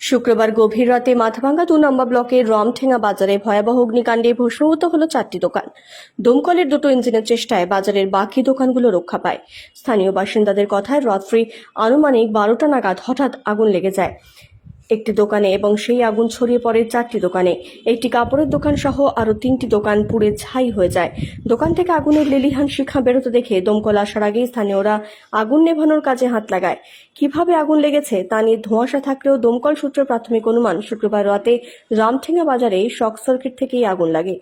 শুক্রবার গভীর রাতে মাথাভাঙ্গা ২ নম্বর ব্লকের রমঠেঙ্গা বাজারে ভয়াবহ অগ্নিকাণ্ডে ভস্মীভূত হলো ৪টি দোকান। দমকলের দুটো ইঞ্জিনের চেষ্টায় বাজারের বাকি দোকানগুলো রক্ষা পায়। স্থানীয় বাসিন্দাদের কথায় রাত্রি আনুমানিক ১২টা নাগাদ হঠাৎ আগুন লেগে যায় একটি দোকানে এবং সেই আগুন ছড়িয়ে পড়ে ৪টি দোকানে। একটি কাপড়ের দোকান সহ আরও ৩টি দোকান পুড়ে ছাই হয়ে যায়। দোকান থেকে আগুনের লেলিহান শিখা বেরোতে দেখে দমকল আসার আগেই স্থানীয়রা আগুন নেভানোর কাজে হাত লাগায়। কিভাবে আগুন লেগেছে তা নিয়ে ধোঁয়াশা থাকলেও দমকল সূত্রে প্রাথমিক অনুমান শুক্রবার রাতে রামঠেঙ্গা বাজারে শর্ট সার্কিট থেকেই আগুন লাগে।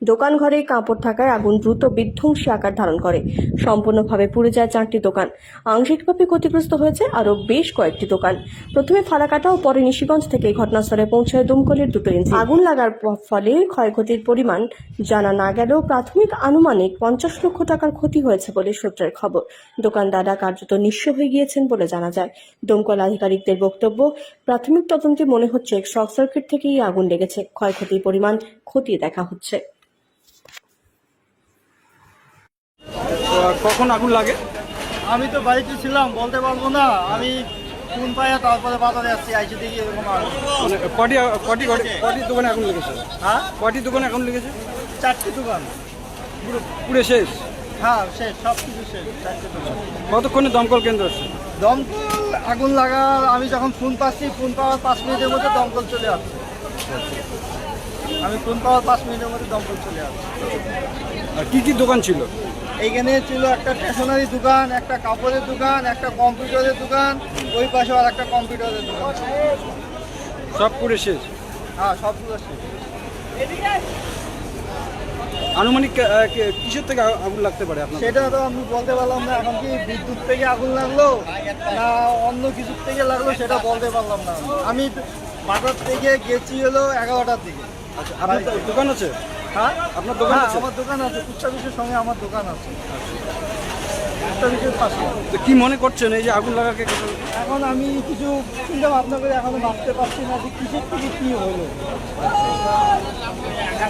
দোকান ঘরে কাপড় থাকায় আগুন দ্রুত বিধ্বংসী আকার ধারণ করে। সম্পূর্ণভাবে পুড়ে যায় ৪টি দোকান। আংশিকভাবে ক্ষতিগ্রস্ত হয়েছে আরও বেশ কয়েকটি দোকান। প্রথমে ফালাকাটা ও পরে নিশিগঞ্জ থেকে ঘটনাস্থলে পৌঁছায় দমকলের দুটো ইঞ্জিন। আগুন লাগার ফলে ক্ষয়ক্ষতির পরিমাণ জানা না গেলেও প্রাথমিক আনুমানিক ৫০ লক্ষ টাকার ক্ষতি হয়েছে বলে সূত্রের খবর। দোকানদাররা কার্যত নিঃস্ব হয়ে গিয়েছেন বলে জানা যায়। দমকল আধিকারিকদের বক্তব্য, প্রাথমিক তদন্তে মনে হচ্ছে শর্ট সার্কিট থেকেই আগুন লেগেছে। ক্ষয়ক্ষতির পরিমাণ খতিয়ে দেখা হচ্ছে। কখন আগুন লাগে? আমি তো বাড়িতে ছিলাম, বলতে পারবো না। আমি ফোন পাইয়া তারপরে বাজারে আসছি, আইসি দেখি এরকম আগুন। মানে কটি দোকানে আগুন লেগেছে? হ্যাঁ, কটি দোকানে আগুন লেগেছে? 4টি দোকান পুরো শেষ? হ্যাঁ শেষ, সব কিছু শেষ। 4টি দোকান। কতক্ষণে দমকল কেন্দ্র আসছে? দমকল আগুন লাগা, আমি যখন ফোন পাচ্ছি, ফোন পাওয়ার 5 মিনিটের মধ্যে দমকল চলে আসছে। আমি ফোন পাওয়ার 5 মিনিটের মধ্যে দমকল চলে আসছে। আর কি দোকান ছিল? এইখানে ছিল একটা স্টেশনারি দোকান, একটা কাপড়ের দোকান, একটা কম্পিউটারের দোকান, ওই পাশে আর একটা কম্পিউটারের দোকান। সব পুরো শেষ? হ্যাঁ, সবগুলো শেষ। আনুমানিক কিসের থেকে আগুন লাগতে পারে আপনার? সেটা তো আমি বলতে পারলাম না। এখন কি বিদ্যুৎ থেকে আগুন লাগলো না অন্য কিছুর থেকে লাগলো সেটা বলতে পারলাম না। আমি বাজার থেকে গেছি হলো 11টার দিকে। আচ্ছা, আপনার দোকান আছে? হ্যাঁ, আপনার দোকান আছে? আমার দোকান আছে, পোস্ট অফিসের সঙ্গে আমার দোকান আছে, পোস্ট অফিসের পাশে। তো কি মনে করছেন এই যে আগুন লাগাকে? এখন আমি কিছু চিন্তা ভাবনা করে এখনো ভাবতে পারছি না যে কিসের থেকে কি হলো।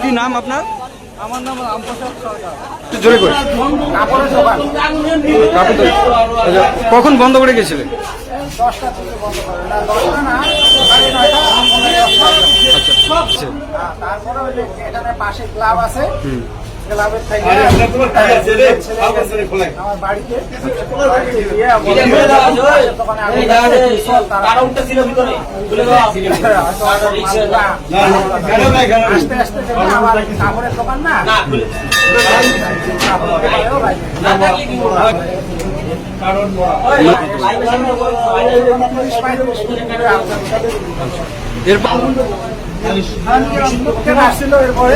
কি নাম আপনার? আমার নাম রামপ্রসাদ সরকার। জোরে করে। কখন বন্ধ করে গেছিলেন? 10টা থেকে বন্ধ করে না, 10টা না, 9:30। আচ্ছা, তারপরে ওই যে এখানে পাশে ক্লাব আছে, ক্লাবের থেকে আমার বাড়িতে আস্তে আস্তে আমার কাপড়ের দোকান না, আসছিল। এরপরে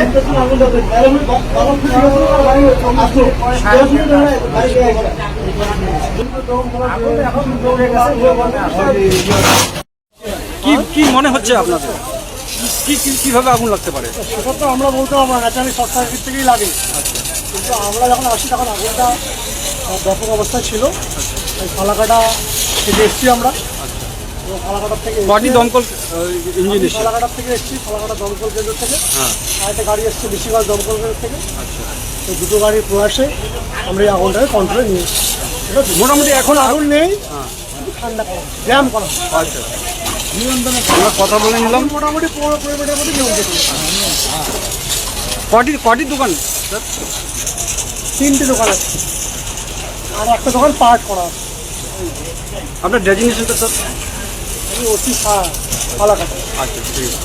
কি মনে হচ্ছে আপনাদের? কিভাবে আগুন লাগতে পারে? সেটা তো আমরা বলতে পারবো না, ন্যাচারালি শর্ট সার্কিট থেকেই লাগে। কিন্তু আমরা যখন আসি তখন আগুনটা ব্যাপক অবস্থায় ছিল। ফালাকাটা থেকে এসছি আমরা, ফালাকাটার থেকে দমকল ইঞ্জিন এসেছে? ফালাকাটার থেকে এসছি, ফালাকাটা দমকল কেন্দ্র থেকে। আর একটা গাড়ি এসছে নিশিগঞ্জ দমকল কেন্দ্র থেকে। তো দুটো গাড়ির প্রয়াসে আমরা এই আগুনটাকে কন্ট্রোলে নিয়ে এসেছি। ঠিক আছে, মোটামুটি এখন আগুন নেই, ঠান্ডা করা, জ্যাম করা। আচ্ছা, আমরা কথা বলে নিলাম। মোটামুটি 15 মিনিটের মধ্যে নিয়ন্ত্রণ। কটি দোকান? 3টে দোকান আছে, আর একটা দোকান পার্ট করা আছে। আপনার ডেজিগনেশনটা স্যার? আমি ওসি ফালাকাটা। আচ্ছা, ঠিক আছে।